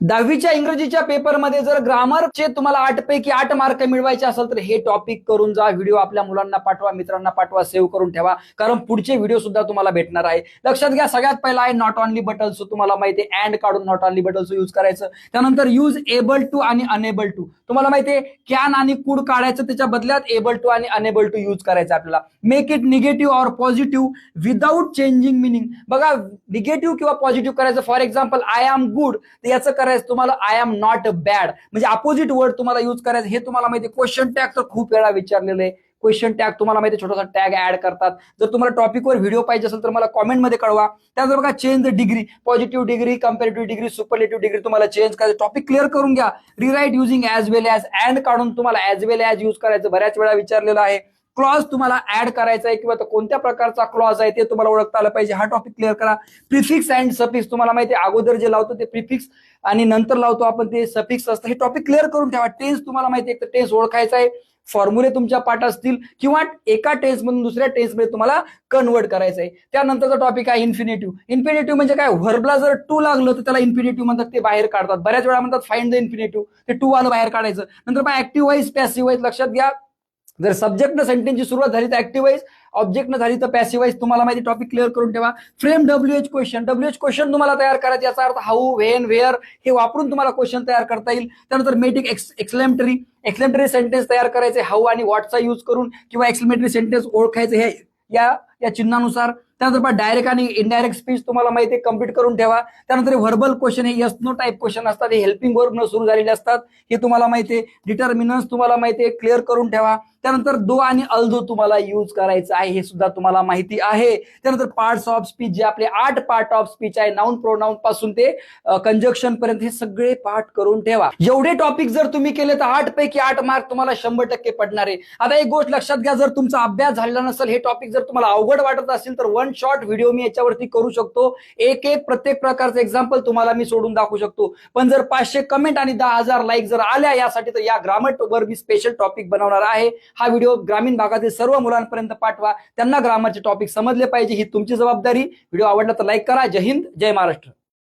10वीच्या इंग्रजीच्या पेपरमध्ये जर ग्रामरचे तुम्हाला 8 पैकी 8 मार्क मिळवायचे असेल तर हे टॉपिक करून जा. व्हिडिओ आपल्या मुलांना पाठवा, मित्रांना पाठवा, सेव्ह करून ठेवा, कारण पुढचे व्हिडिओ सुद्धा तुम्हाला भेटणार आहे. लक्षात घ्या, सगळ्यात पहिला आहे नॉट ऑनली बटल्स. तुम्हाला माहिती आहे अँड काढून नॉट ऑनली बटल्स यूज करायचं. त्यानंतर यूज एबल टू आणि अनेबल टू. तुम्हाला माहिती आहे कॅन आणि कुड काढायचं, त्याच्या बदल्यात एबल टू आणि अनेबल टू यूज करायचं आपल्याला. Make it negative or positive without changing meaning. बघा, निगेटिव्ह किंवा पॉझिटिव्ह करायचं. For example I am good, तर याचं करायचं तुम्हाला आय एम नॉट बॅड, म्हणजे अपोजिट वर्ड तुम्हाला यूज करायचं. हे तुम्हाला माहिती आहे क्वेश्चन टॅग तर खूप वेळा विचारलेलं आहे. क्वेश्चन टॅग तुम्हाला माहिती छोटासा टॅग ऍड करतात. जर तुम्हाला टॉपिकवर व्हिडिओ पाहिजे असेल तर मला कॉमेंटमध्ये कळवा. त्यानंतर बघा change the degree, positive degree, comparative degree, superlative degree तुम्हाला चेंज करायचं. टॉपिक क्लिअर करून घ्या. Rewrite using as well as, and काढून तुम्हाला ॲज वेल ॲज यूज करायचं. बऱ्याच वेळा विचारलेलं आहे. क्लॉज तुम्हाला ऍड करायचा आहे किंवा कोणत्या प्रकारचा क्लॉज आहे ते तुम्हाला ओळखता आलं पाहिजे. हा टॉपिक क्लिअर करा. प्रिफिक्स अँड सफिक्स, तुम्हाला माहिती आहे अगोदर जे लावतो ते प्रिफिक्स आणि नंतर लावतो आपण ते सफिक्स असतं. हे टॉपिक क्लिअर करून ठेवा. टेन्स तुम्हाला माहिती आहे, टेन्स ओळखायचा आहे. फॉर्म्युले तुमच्या पाठ असतील किंवा एका टेन्स मधून दुसऱ्या टेन्स मध्ये तुम्हाला कन्वर्ट करायचं आहे. त्यानंतरचा टॉपिक आहे इन्फिनिटिव्ह. इन्फिनिटिव्ह म्हणजे काय, व्हर्बला जर टू लागलं तर त्याला इन्फिनिटिव्ह म्हणतात, ते बाहेर काढतात. बऱ्याच वेळा म्हणतात फाइंड द इन्फिनिटिव्ह, ते टू वाला बाहेर काढायचं. नंतर मग ऍक्टिव्ह वाईज, पॅसिव्ह वाईज. लक्षात घ्या, जर सब्जेक्टनं सेंटेन्सची सुरुवात झाली तर ऍक्टिव्ह वाईज, ऑब्जेक्टनं झाली तर पॅसिव्ह वाईज. तुम्हाला माहिती टॉपिक क्लिअर करून ठेवा. Frame WH question. WH question तुम्हाला तयार करायचं, याचा अर्थ हाऊ, व्हेन, वेअर हे वापरून तुम्हाला क्वेश्चन तयार करता येईल. त्यानंतर मेटिक एक्सक्लेमेटरी सेंटेन्स तयार करायचे हाऊ आणि व्हॉटचा यूज करून, किंवा एक्सक्लेमेटरी सेंटेन्स ओळखायचे हे या चिन्हानुसार. त्यानंतर डायरेक्ट आणि इनडायरेक्ट स्पीच तुम्हाला माहिती आहे कम्प्लीट करून ठेवा. त्यानंतर व्हर्बल क्वेश्चन हे यस नो टाईप क्वेश्चन असतात, हे हेल्पिंग वर्ब न सुरू झालेले असतात, हे तुम्हाला माहिती आहे. डिटर्मिनन्स तुम्हाला माहिती आहे, क्लिअर करून ठेवा. त्यानंतर दो आणि अल्दो तुम्हाला यूज करायचं आहे, हे सुद्धा तुम्हाला माहिती आहे. त्यानंतर पार्ट्स ऑफ स्पीच, जे आपले 8 पार्ट ऑफ स्पीच आहे, नाउन प्रोनाउन पासून ते कंजक्शन पर्यंत, हे सगळे पार्ट करून ठेवा. एवढे टॉपिक जर तुम्ही केले तर 8 पैकी 8 मार्क तुम्हाला 100% पडणार आहे. आता एक गोष्ट लक्षात घ्या, जर तुमचा अभ्यास झालेला नसेल, हे टॉपिक जर तुम्हाला अवघड वाटत असेल तर वन शॉर्ट व्हिडिओ मी याच्यावरती करू शकतो. एक प्रत्येक प्रकारचं एक्झाम्पल तुम्हाला मी सोडून दाखवू शकतो. पण जर 500 कमेंट आणि 10,000 लाईक जर आल्या यासाठी, तर या ग्रामर वर मी स्पेशल टॉपिक बनवणार आहे. हा व्हिडिओ ग्रामीण भागातील सर्व मुलांपर्यंत पाठवा, त्यांना ग्रामरचे टॉपिक समजले पाहिजे, ही तुमची जबाबदारी. व्हिडिओ आवडला तर लाईक करा. जय हिंद, जय महाराष्ट्र.